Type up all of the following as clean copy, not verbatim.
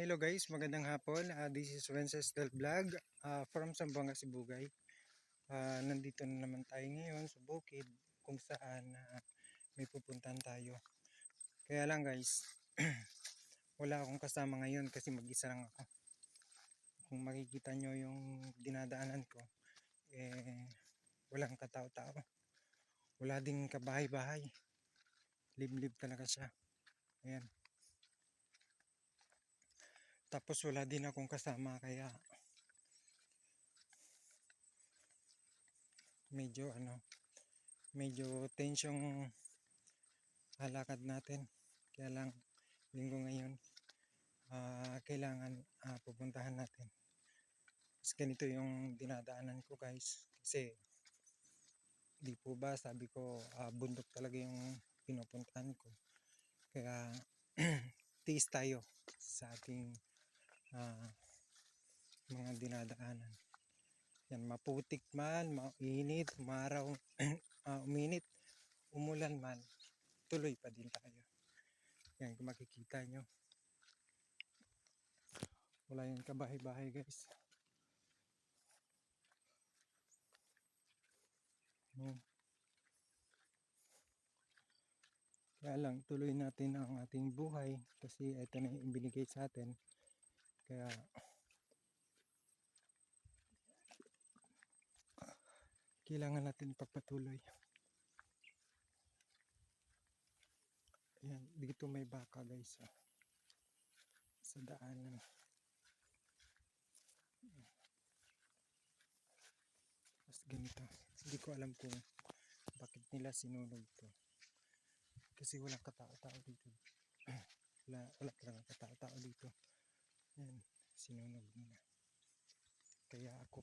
Hello guys, magandang hapon. This is Wencestal Vlog from Zamboanga, Sibugay. Nandito na naman tayo ngayon sa bukid kung saan may pupuntahan tayo. Kaya lang guys, wala akong kasama ngayon kasi mag-isa lang ako. Kung makikita nyo yung dinadaanan ko, walang katao-tao. Wala ding kabahay-bahay. Liblib talaga siya. Ayan. Tapos wala din akong kasama kaya medyo tensyong halakad natin. Kaya lang linggo ngayon, kailangan pupuntahan natin. Mas ganito yung dinadaanan ko guys, kasi di po ba sabi ko bundok talaga yung pinupuntahan ko. Kaya tiis tayo sa ating mga dinadaanan. Yan, maputik man, mainit, umaraw, uminit, umulan man, tuloy pa din tayo. Yan, kung makikita nyo, wala yung kabahay-bahay guys. Kaya lang, tuloy natin ang ating buhay kasi ito na yung binigay sa atin. Kaya kailangan natin ipagpatuloy. Ayan, dito may baka guys sa daanan. Mas ganito, hindi ko alam kung bakit nila sinunog to kasi walang katao-tao dito. wala talagang katao-tao dito. Ayan, sinunog nila. Kaya ako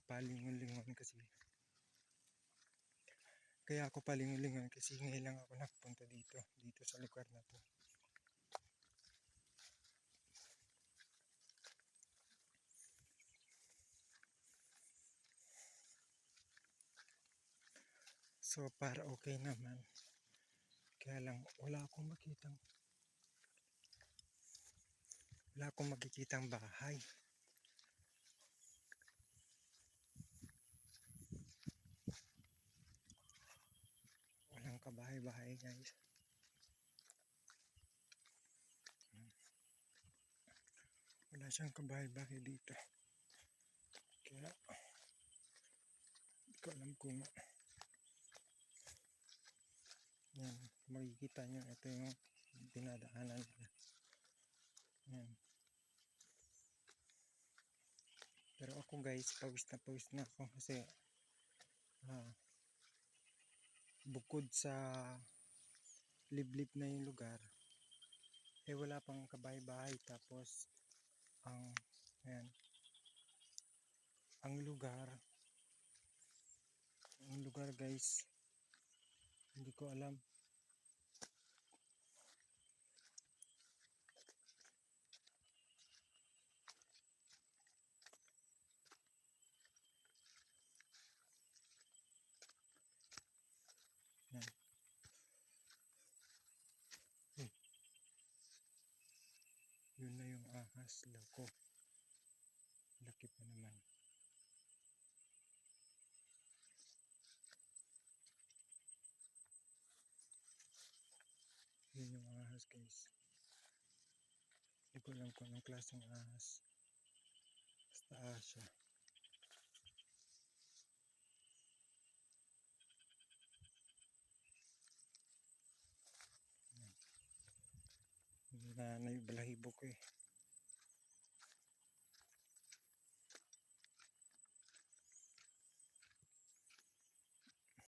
palingon-lingon kasi ngayon lang ako nakapunta dito sa lugar na to. So para okay naman. Kaya lang wala akong makikitang bahay. Walang kabahay-bahay guys. Wala siyang kabahay-bahay dito. Kaya hindi ko alam kung yan, makikita nyo, ito yung dinadaanan nila. Yan. Pero ako guys, pawis na ako kasi bukod sa liblib na yung lugar, wala pang kabahay-bahay. Tapos ang lugar guys, hindi ko alam. Yan. Yun na yung ahas lako. Laki pa naman. Yun yung ahas guys. Hindi ko alam kung anong klaseng ahas. Basta ahas siya. Na yung balahibo ko